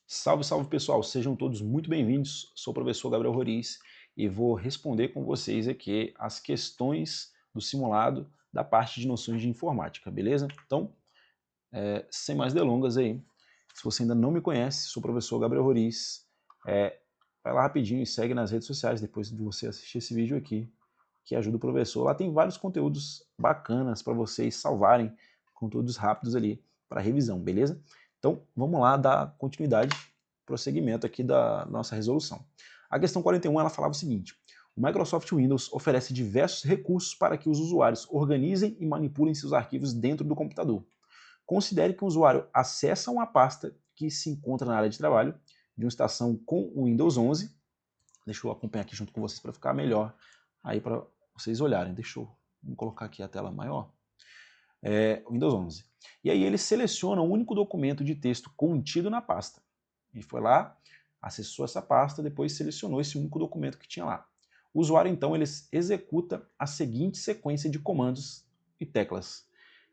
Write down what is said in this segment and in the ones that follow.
Salve, salve pessoal, sejam todos muito bem-vindos. Sou o professor Gabriel Roriz e vou responder com vocês aqui as questões do simulado da parte de noções de informática, beleza? Então, sem mais delongas aí, se você ainda não me conhece, sou o professor Gabriel Roriz, vai lá rapidinho e segue nas redes sociais depois de você assistir esse vídeo aqui, que ajuda o professor. Lá tem vários conteúdos bacanas para vocês salvarem, conteúdos rápidos ali para revisão, beleza? Então, vamos lá dar continuidade, prosseguimento aqui da nossa resolução. A questão 41, ela falava o seguinte: o Microsoft Windows oferece diversos recursos para que os usuários organizem e manipulem seus arquivos dentro do computador. Considere que o usuário acessa uma pasta que se encontra na área de trabalho de uma estação com o Windows 11. Deixa eu acompanhar aqui junto com vocês para ficar melhor aí para vocês olharem. Vamos colocar aqui a tela maior. Windows 11. E aí ele seleciona o único documento de texto contido na pasta. Ele foi lá, acessou essa pasta, depois selecionou esse único documento que tinha lá. O usuário, então, ele executa a seguinte sequência de comandos e teclas.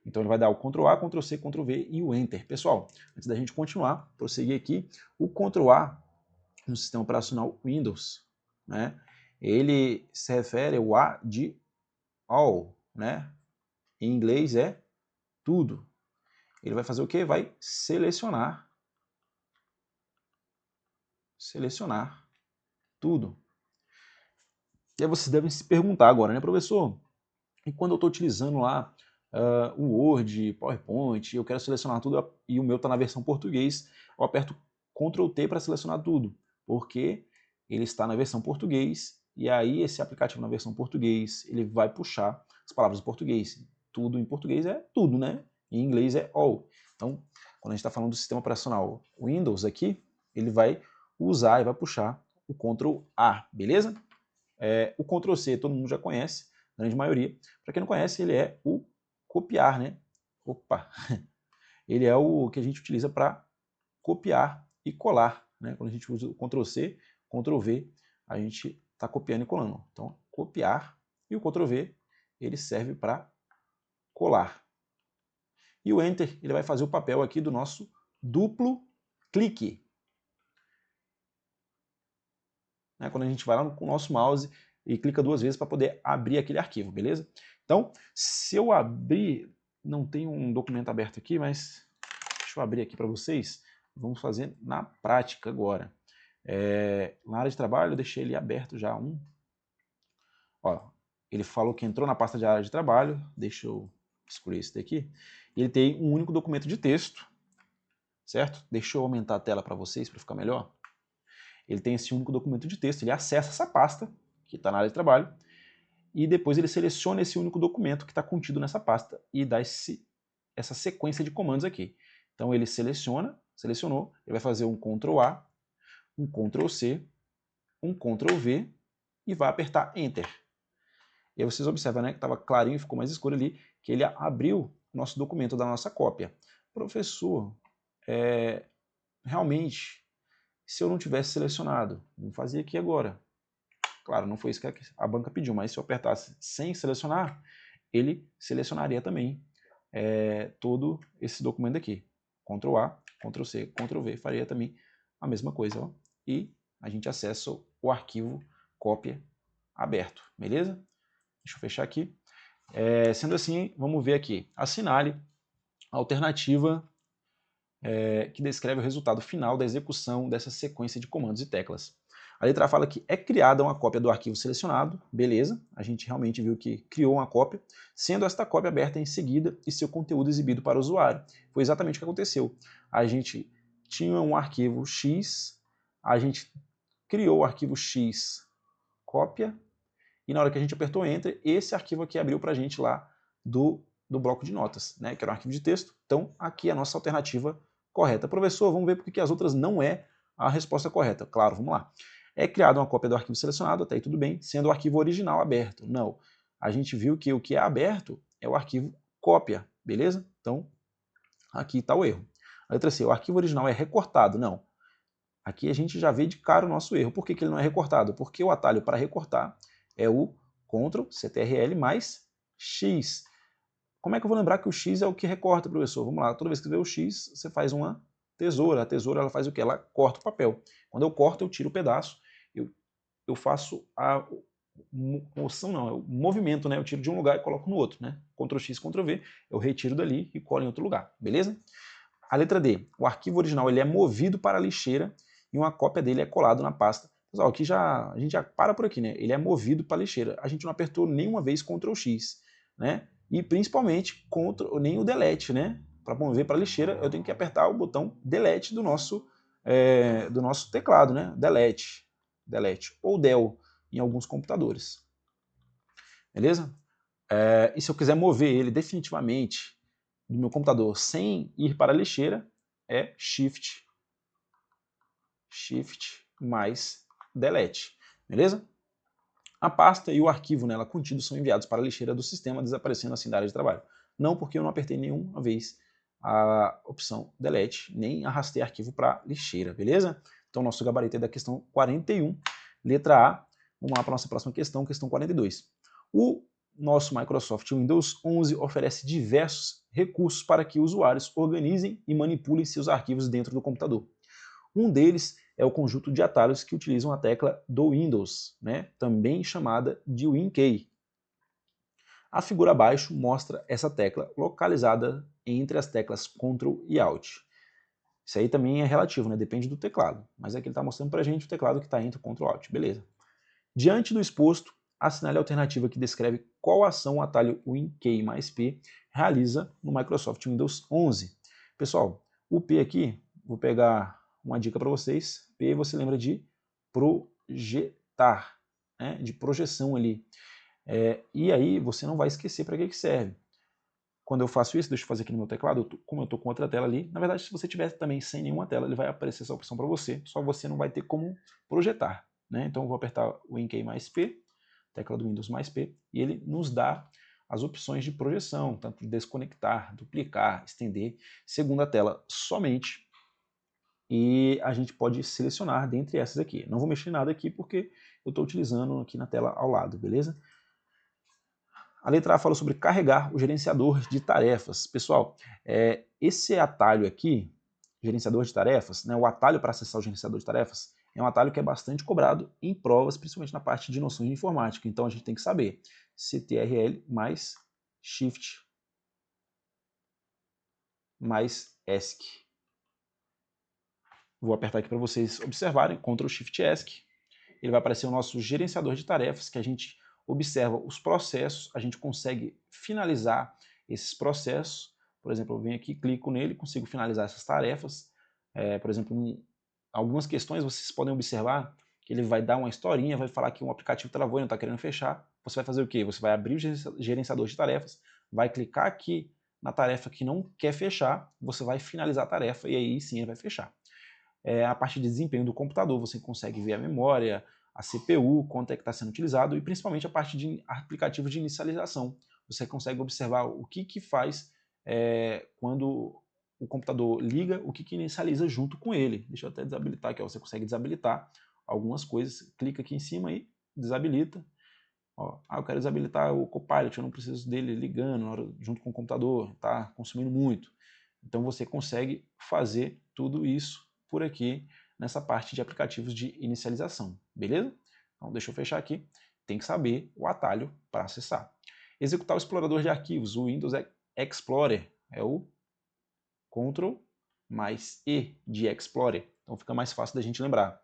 Então ele vai dar o Ctrl A, Ctrl C, Ctrl V e o Enter. Pessoal, antes da gente continuar, prosseguir aqui, o Ctrl A no sistema operacional Windows, né, ele se refere ao A de all, né? Em inglês é tudo. Ele vai fazer o quê? Vai selecionar tudo. E aí vocês devem se perguntar agora, né, professor? E quando eu estou utilizando lá o Word, PowerPoint, eu quero selecionar tudo e o meu está na versão português, eu aperto Ctrl T para selecionar tudo, porque ele está na versão português e aí esse aplicativo na versão português, ele vai puxar as palavras em português. Tudo em português é tudo, né? Em inglês é all. Então, quando a gente está falando do sistema operacional Windows aqui, ele vai usar e vai puxar o Ctrl A, beleza? O Ctrl C todo mundo já conhece, a grande maioria. Para quem não conhece, ele é o copiar, né? Opa! Ele é o que a gente utiliza para copiar e colar, né? Quando a gente usa o Ctrl C, Ctrl V, a gente está copiando e colando. Então, copiar e o Ctrl V, ele serve para colar. E o Enter, ele vai fazer o papel aqui do nosso duplo clique. Né? Quando a gente vai lá com o nosso mouse e clica duas vezes para poder abrir aquele arquivo, beleza? Então, se eu abrir, não tem um documento aberto aqui, mas deixa eu abrir aqui para vocês. Vamos fazer na prática agora. Na área de trabalho, eu deixei ele aberto já um. Ó, ele falou que entrou na pasta de área de trabalho, deixa eu excluir esse daqui. Ele tem um único documento de texto, certo? Deixa eu aumentar a tela para vocês, para ficar melhor. Ele tem esse único documento de texto, ele acessa essa pasta, que está na área de trabalho, e depois ele seleciona esse único documento que está contido nessa pasta e dá essa sequência de comandos aqui. Então ele selecionou, ele vai fazer um Ctrl A, um Ctrl C, um Ctrl V e vai apertar Enter. E aí vocês observam, né, que estava clarinho, ficou mais escuro ali, que ele abriu o nosso documento da nossa cópia. Professor, realmente, se eu não tivesse selecionado, vamos fazer aqui agora. Claro, não foi isso que a banca pediu, mas se eu apertasse sem selecionar, ele selecionaria também todo esse documento aqui. Ctrl A, Ctrl C, Ctrl V, faria também a mesma coisa. Ó. E a gente acessa o arquivo cópia aberto, beleza? Deixa eu fechar aqui. Sendo assim, vamos ver aqui. Assinale a alternativa que descreve o resultado final da execução dessa sequência de comandos e teclas. A letra A fala que é criada uma cópia do arquivo selecionado, beleza, a gente realmente viu que criou uma cópia, sendo esta cópia aberta em seguida e seu conteúdo exibido para o usuário. Foi exatamente o que aconteceu. A gente tinha um arquivo X, a gente criou o arquivo X cópia, e na hora que a gente apertou Enter, esse arquivo aqui abriu para a gente lá do bloco de notas, né, que era um arquivo de texto. Então, aqui é a nossa alternativa correta. Professor, vamos ver porque as outras não é a resposta correta. Claro, vamos lá. É criada uma cópia do arquivo selecionado, até aí tudo bem, sendo o arquivo original aberto. Não. A gente viu que o que é aberto é o arquivo cópia, beleza? Então, aqui está o erro. A letra C, o arquivo original é recortado. Não. Aqui a gente já vê de cara o nosso erro. Por que ele não é recortado? Porque o atalho para recortar é o Ctrl CTRL mais X. Como é que eu vou lembrar que o X é o que recorta, professor? Vamos lá, toda vez que vê o X, você faz uma tesoura. A tesoura ela faz o quê? Ela corta o papel. Quando eu corto, eu tiro o pedaço, eu faço a moção, não, é o movimento, né? Eu tiro de um lugar e coloco no outro, né? Ctrl X, Ctrl V, eu retiro dali e colo em outro lugar, beleza? A letra D, o arquivo original ele é movido para a lixeira e uma cópia dele é colado na pasta. Pessoal, aqui a gente já para por aqui, né? Ele é movido para a lixeira. A gente não apertou nenhuma vez Ctrl X, né? E principalmente nem o delete, né? Para mover para a lixeira, eu tenho que apertar o botão delete do nosso teclado, né? Delete ou del em alguns computadores. Beleza? E se eu quiser mover ele definitivamente do meu computador sem ir para a lixeira, é Shift mais Delete. Beleza? A pasta e o arquivo nela contidos são enviados para a lixeira do sistema, desaparecendo assim da área de trabalho. Não porque eu não apertei nenhuma vez a opção Delete, nem arrastei arquivo para a lixeira, beleza? Então, nosso gabarito é da questão 41, letra A. Vamos lá para a nossa próxima questão, questão 42. O nosso Microsoft Windows 11 oferece diversos recursos para que usuários organizem e manipulem seus arquivos dentro do computador. Um deles é o conjunto de atalhos que utilizam a tecla do Windows, né, também chamada de WinKey. A figura abaixo mostra essa tecla localizada entre as teclas Ctrl e Alt. Isso aí também é relativo, né, depende do teclado, mas aqui ele está mostrando para a gente o teclado que está entre Ctrl e Alt, beleza. Diante do exposto, assinale a alternativa que descreve qual ação o atalho WinKey mais P realiza no Microsoft Windows 11. Pessoal, o P aqui, vou pegar uma dica para vocês, P você lembra de projetar, né, de projeção ali. E aí você não vai esquecer para que serve. Quando eu faço isso, deixa eu fazer aqui no meu teclado, como eu estou com outra tela ali, na verdade se você tiver também sem nenhuma tela, ele vai aparecer essa opção para você, só você não vai ter como projetar. Né? Então eu vou apertar o WinKey mais P, tecla do Windows mais P, e ele nos dá as opções de projeção, tanto desconectar, duplicar, estender, segunda tela somente, e a gente pode selecionar dentre essas aqui. Não vou mexer em nada aqui porque eu estou utilizando aqui na tela ao lado, beleza? A letra A fala sobre carregar o gerenciador de tarefas. Pessoal, esse atalho aqui, gerenciador de tarefas, né, o atalho para acessar o gerenciador de tarefas, é um atalho que é bastante cobrado em provas, principalmente na parte de noções de informática. Então a gente tem que saber CTRL mais Shift mais ESC. Vou apertar aqui para vocês observarem, Ctrl Shift ESC. Ele vai aparecer o nosso gerenciador de tarefas, que a gente observa os processos, a gente consegue finalizar esses processos. Por exemplo, eu venho aqui, clico nele, consigo finalizar essas tarefas. Por exemplo, em algumas questões vocês podem observar que ele vai dar uma historinha, vai falar que um aplicativo travou e não está querendo fechar. Você vai fazer o quê? Você vai abrir o gerenciador de tarefas, vai clicar aqui na tarefa que não quer fechar, você vai finalizar a tarefa e aí sim ele vai fechar. A parte de desempenho do computador, você consegue ver a memória, a CPU, quanto é que está sendo utilizado, e principalmente a parte de aplicativos de inicialização. Você consegue observar o que faz quando o computador liga, o que inicializa junto com ele. Deixa eu até desabilitar aqui, ó. Você consegue desabilitar algumas coisas, clica aqui em cima e desabilita. Eu quero desabilitar o Copilot, eu não preciso dele ligando junto com o computador, está consumindo muito. Então você consegue fazer tudo isso por aqui nessa parte de aplicativos de inicialização, beleza? Então deixa eu fechar aqui, tem que saber o atalho para acessar. Executar o explorador de arquivos, o Windows Explorer, é o Ctrl mais E de Explorer, então fica mais fácil da gente lembrar.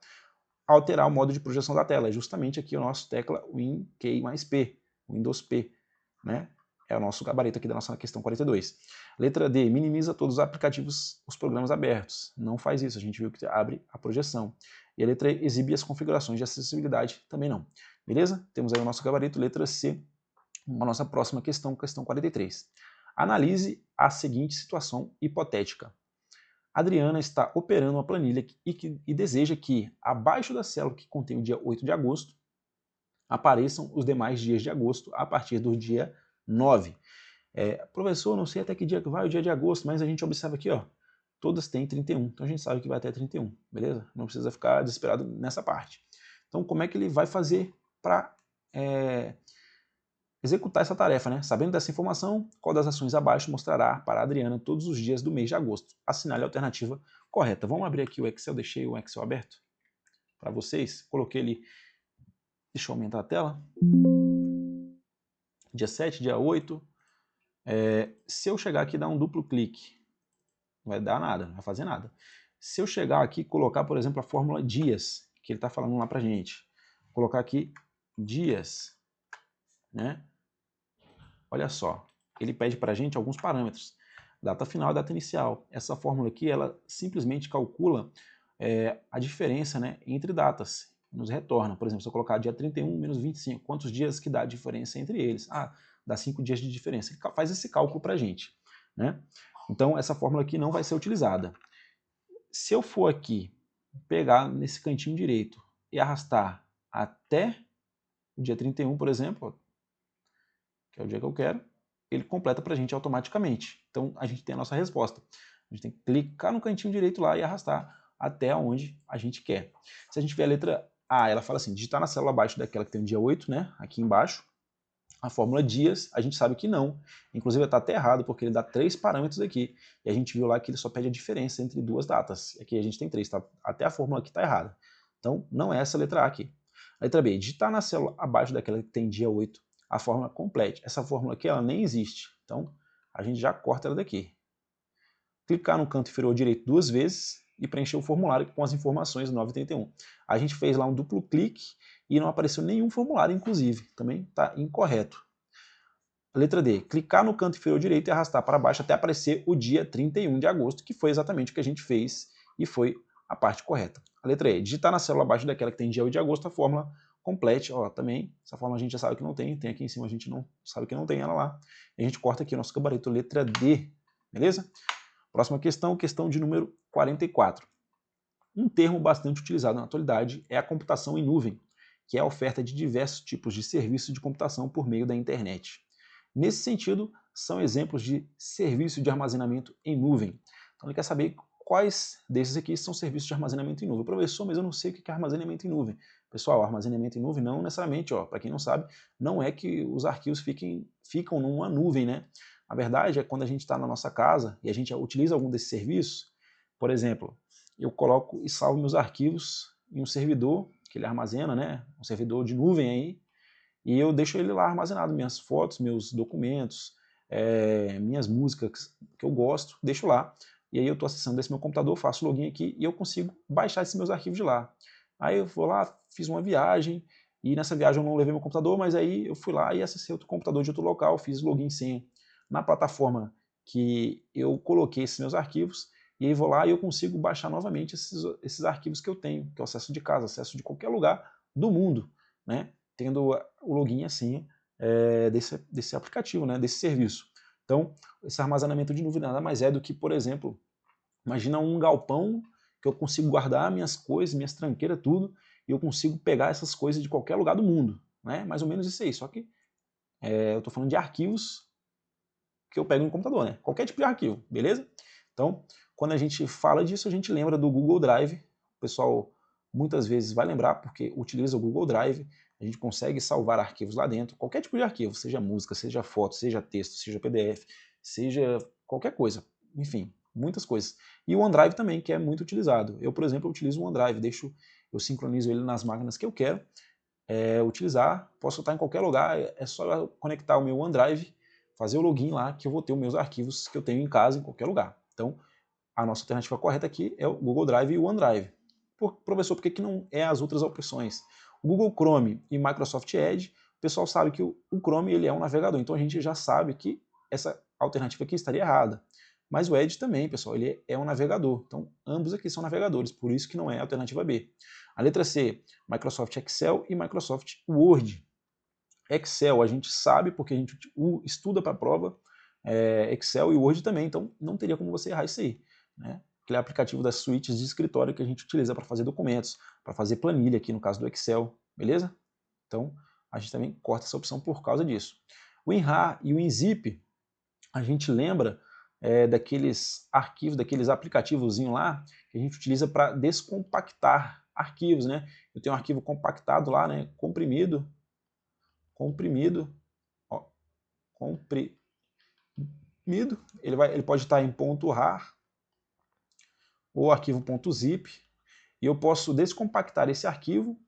Alterar o modo de projeção da tela, é justamente aqui o nosso tecla WinKey mais P, Windows P, né? É o nosso gabarito aqui da nossa questão 42. Letra D, minimiza todos os aplicativos, os programas abertos. Não faz isso, a gente viu que abre a projeção. E a letra E, exibe as configurações de acessibilidade, também não. Beleza? Temos aí o nosso gabarito, letra C, a nossa próxima questão, questão 43. Analise a seguinte situação hipotética. Adriana está operando uma planilha e deseja que, abaixo da célula que contém o dia 8 de agosto, apareçam os demais dias de agosto a partir do dia 9. Professor, não sei até que dia que vai o dia de agosto, mas a gente observa aqui, ó, todas têm 31, então a gente sabe que vai até 31, beleza? Não precisa ficar desesperado nessa parte. Então, como é que ele vai fazer para executar essa tarefa, né? Sabendo dessa informação, qual das ações abaixo mostrará para a Adriana todos os dias do mês de agosto? Assinale a alternativa correta. Vamos abrir aqui o Excel, deixei o Excel aberto para vocês. Coloquei ele, deixa eu aumentar a tela. Dia 7, dia 8. Se eu chegar aqui e dar um duplo clique, não vai dar nada, não vai fazer nada. Se eu chegar aqui e colocar, por exemplo, a fórmula dias, que ele está falando lá para gente, colocar aqui dias, né? Olha só, ele pede para a gente alguns parâmetros. Data final e data inicial. Essa fórmula aqui, ela simplesmente calcula a diferença, né, entre datas. Nos retorna. Por exemplo, se eu colocar dia 31 menos 25, quantos dias que dá a diferença entre eles? Ah, dá 5 dias de diferença. Ele faz esse cálculo para a gente, né? Então, essa fórmula aqui não vai ser utilizada. Se eu for aqui, pegar nesse cantinho direito e arrastar até o dia 31, por exemplo, que é o dia que eu quero, ele completa para a gente automaticamente. Então, a gente tem a nossa resposta. A gente tem que clicar no cantinho direito lá e arrastar até onde a gente quer. Se a gente ver a letra A, ela fala assim, digitar na célula abaixo daquela que tem o dia 8, né, aqui embaixo, a fórmula dias, a gente sabe que não. Inclusive está até errado, porque ele dá 3 parâmetros aqui. E a gente viu lá que ele só pede a diferença entre 2 datas. Aqui a gente tem 3, tá? Até a fórmula aqui está errada. Então, não é essa letra A aqui. A letra B, digitar na célula abaixo daquela que tem dia 8, a fórmula complete. Essa fórmula aqui, ela nem existe. Então, a gente já corta ela daqui. Clicar no canto inferior direito 2 vezes e preencher o formulário com as informações 931. A gente fez lá um duplo clique e não apareceu nenhum formulário, inclusive. Também está incorreto. Letra D, clicar no canto inferior direito e arrastar para baixo até aparecer o dia 31 de agosto, que foi exatamente o que a gente fez e foi a parte correta. A letra E, digitar na célula abaixo daquela que tem dia 8 de agosto a fórmula complete. Ó, também, essa fórmula a gente já sabe que não tem aqui em cima a gente não sabe que não tem ela lá. E a gente corta aqui o nosso gabarito, letra D, beleza? Próxima questão, questão de número 44. Um termo bastante utilizado na atualidade é a computação em nuvem, que é a oferta de diversos tipos de serviços de computação por meio da internet. Nesse sentido, são exemplos de serviço de armazenamento em nuvem. Então ele quer saber quais desses aqui são serviços de armazenamento em nuvem. Professor, mas eu não sei o que é armazenamento em nuvem. Pessoal, armazenamento em nuvem não necessariamente, para quem não sabe, não é que os arquivos ficam numa nuvem, né? A verdade é que quando a gente está na nossa casa e a gente utiliza algum desses serviços, por exemplo, eu coloco e salvo meus arquivos em um servidor que ele armazena, né? Um servidor de nuvem aí, e eu deixo ele lá armazenado, minhas fotos, meus documentos, minhas músicas que eu gosto, deixo lá. E aí eu estou acessando esse meu computador, faço login aqui e eu consigo baixar esses meus arquivos de lá. Aí eu vou lá, fiz uma viagem, e nessa viagem eu não levei meu computador, mas aí eu fui lá e acessei outro computador de outro local, fiz login e senha na plataforma que eu coloquei esses meus arquivos, e aí vou lá e eu consigo baixar novamente esses arquivos que eu tenho, que é o acesso de casa, acesso de qualquer lugar do mundo, né? Tendo o login e a senha desse aplicativo, né? Desse serviço. Então, esse armazenamento de nuvem nada mais é do que, por exemplo, imagina um galpão que eu consigo guardar minhas coisas, minhas tranqueiras, tudo, e eu consigo pegar essas coisas de qualquer lugar do mundo, né? Mais ou menos isso aí, só que eu estou falando de arquivos que eu pego no computador, né? Qualquer tipo de arquivo, beleza? Então, quando a gente fala disso, a gente lembra do Google Drive. O pessoal muitas vezes vai lembrar porque utiliza o Google Drive, a gente consegue salvar arquivos lá dentro, qualquer tipo de arquivo, seja música, seja foto, seja texto, seja PDF, seja qualquer coisa, enfim, muitas coisas. E o OneDrive também, que é muito utilizado. Eu, por exemplo, utilizo o OneDrive, eu sincronizo ele nas máquinas que eu quero utilizar, posso estar em qualquer lugar, é só conectar o meu OneDrive, fazer o login lá, que eu vou ter os meus arquivos que eu tenho em casa, em qualquer lugar. Então, a nossa alternativa correta aqui é o Google Drive e o OneDrive. Professor, por que não é as outras opções? O Google Chrome e Microsoft Edge, o pessoal sabe que o Chrome ele é um navegador, então a gente já sabe que essa alternativa aqui estaria errada. Mas o Edge também, pessoal, ele é um navegador. Então, ambos aqui são navegadores, por isso que não é a alternativa B. A letra C, Microsoft Excel e Microsoft Word. Excel a gente sabe porque a gente estuda para a prova, Excel e Word também, então não teria como você errar isso aí, né? Aquele aplicativo das suítes de escritório que a gente utiliza para fazer documentos, para fazer planilha aqui no caso do Excel, beleza? Então a gente também corta essa opção por causa disso. O WinRAR e o WinZip, a gente lembra daqueles arquivos, daqueles aplicativozinhos lá que a gente utiliza para descompactar arquivos, né? Eu tenho um arquivo compactado lá, né? Comprimido, ó, comprimido, ele pode estar em .rar, ou arquivo .zip, e eu posso descompactar esse arquivo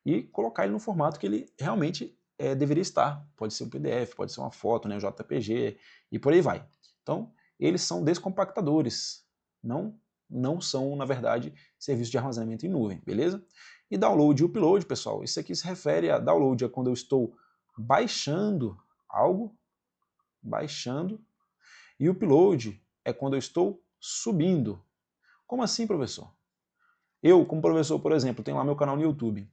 e colocar ele no formato que ele realmente deveria estar. Pode ser um PDF, pode ser uma foto, né, um JPG, e por aí vai. Então, eles são descompactadores, não são, na verdade, serviços de armazenamento em nuvem, beleza? E download e upload, pessoal, isso aqui se refere a download, é quando eu estou baixando algo, e upload é quando eu estou subindo. Como assim, professor? Eu, como professor, por exemplo, tenho lá meu canal no YouTube,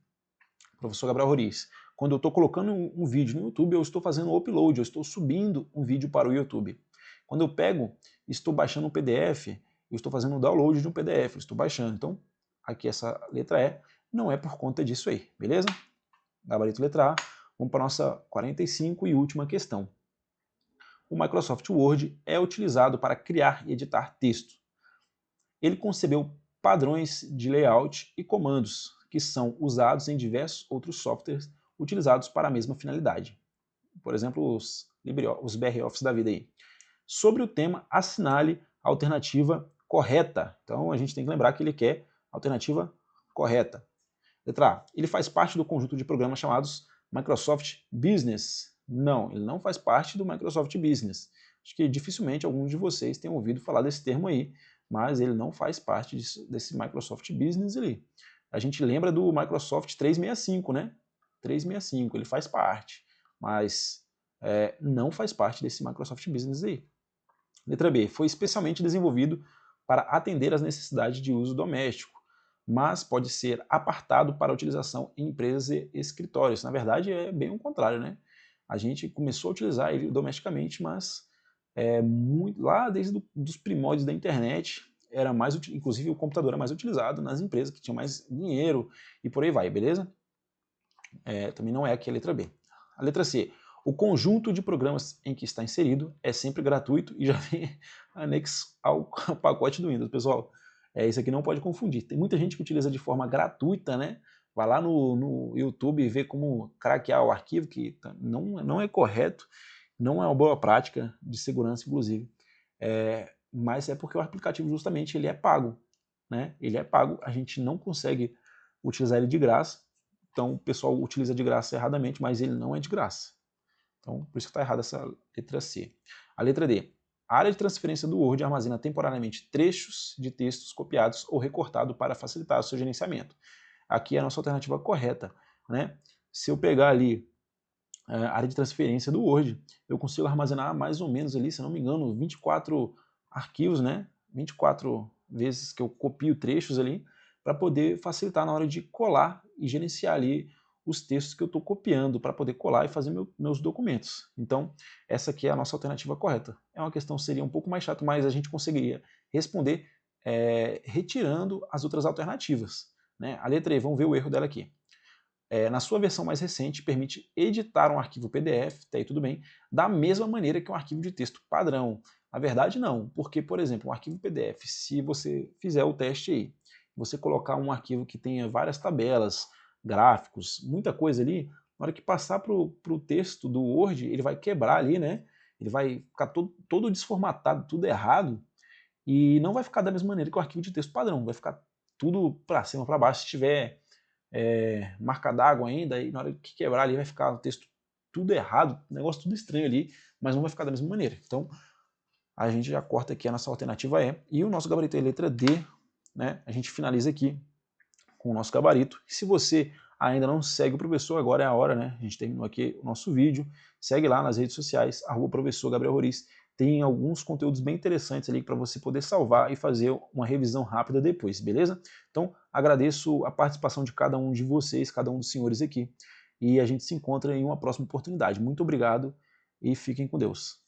professor Gabriel Roriz. Quando eu estou colocando um vídeo no YouTube, eu estou fazendo o upload, eu estou subindo um vídeo para o YouTube. Quando eu pego, estou baixando um PDF, eu estou fazendo o download de um PDF, eu estou baixando. Então, aqui essa letra E não é por conta disso aí, beleza? Gabarito letra A. Vamos para a nossa 45 e última questão. O Microsoft Word é utilizado para criar e editar texto. Ele concebeu padrões de layout e comandos que são usados em diversos outros softwares utilizados para a mesma finalidade. Por exemplo, os BR-Office da vida aí. Sobre o tema, assinale a alternativa correta. Então a gente tem que lembrar que ele quer a alternativa correta. Letra A. Ele faz parte do conjunto de programas chamados Microsoft Business. Não, ele não faz parte do Microsoft Business. Acho que dificilmente alguns de vocês tenham ouvido falar desse termo aí, mas ele não faz parte desse Microsoft Business ali. A gente lembra do Microsoft 365, né? 365, ele faz parte, mas não faz parte desse Microsoft Business aí. Letra B. Foi especialmente desenvolvido para atender às necessidades de uso doméstico, mas pode ser apartado para utilização em empresas e escritórios. Na verdade, é bem o contrário, né? A gente começou a utilizar ele domesticamente, mas lá desde os primórdios da internet, era mais, inclusive o computador era mais utilizado nas empresas que tinham mais dinheiro e por aí vai, beleza? Também não é aqui a letra B. A letra C. O conjunto de programas em que está inserido é sempre gratuito e já vem anexo ao pacote do Windows, pessoal. Isso aqui não pode confundir. Tem muita gente que utiliza de forma gratuita, né? Vai lá no YouTube e vê como craquear o arquivo, que não é correto, não é uma boa prática de segurança, inclusive. Mas é porque o aplicativo justamente ele é pago, né? Ele é pago, a gente não consegue utilizar ele de graça. Então o pessoal utiliza de graça erradamente, mas ele não é de graça. Então por isso que está errada essa letra C. A letra D. A área de transferência do Word armazena temporariamente trechos de textos copiados ou recortados para facilitar o seu gerenciamento. Aqui é a nossa alternativa correta, né? Se eu pegar ali a área de transferência do Word, eu consigo armazenar mais ou menos ali, se não me engano, 24 arquivos, né? 24 vezes que eu copio trechos ali, para poder facilitar na hora de colar e gerenciar ali os textos que eu estou copiando, para poder colar e fazer meus documentos. Então, essa aqui é a nossa alternativa correta. É uma questão que seria um pouco mais chata, mas a gente conseguiria responder retirando as outras alternativas, né? A letra E, vamos ver o erro dela aqui. Na sua versão mais recente, permite editar um arquivo PDF, tá aí tudo bem, da mesma maneira que um arquivo de texto padrão. Na verdade, não, porque, por exemplo, um arquivo PDF, se você fizer o teste aí, você colocar um arquivo que tenha várias tabelas, gráficos, muita coisa ali, na hora que passar para o texto do Word, ele vai quebrar ali, né? Ele vai ficar todo desformatado, tudo errado, e não vai ficar da mesma maneira que o arquivo de texto padrão, vai ficar tudo para cima, para baixo, se tiver marca d'água ainda, e na hora que quebrar ali vai ficar o texto tudo errado, negócio tudo estranho ali, mas não vai ficar da mesma maneira. Então a gente já corta aqui a nossa alternativa E, e o nosso gabarito é letra D, né? A gente finaliza aqui com o nosso gabarito. E se você ainda não segue o professor, agora é a hora, né? A gente terminou aqui o nosso vídeo, segue lá nas redes sociais, @professor Gabriel Roriz. Tem alguns conteúdos bem interessantes ali para você poder salvar e fazer uma revisão rápida depois, beleza? Então, agradeço a participação de cada um de vocês, cada um dos senhores aqui, e a gente se encontra em uma próxima oportunidade. Muito obrigado e fiquem com Deus.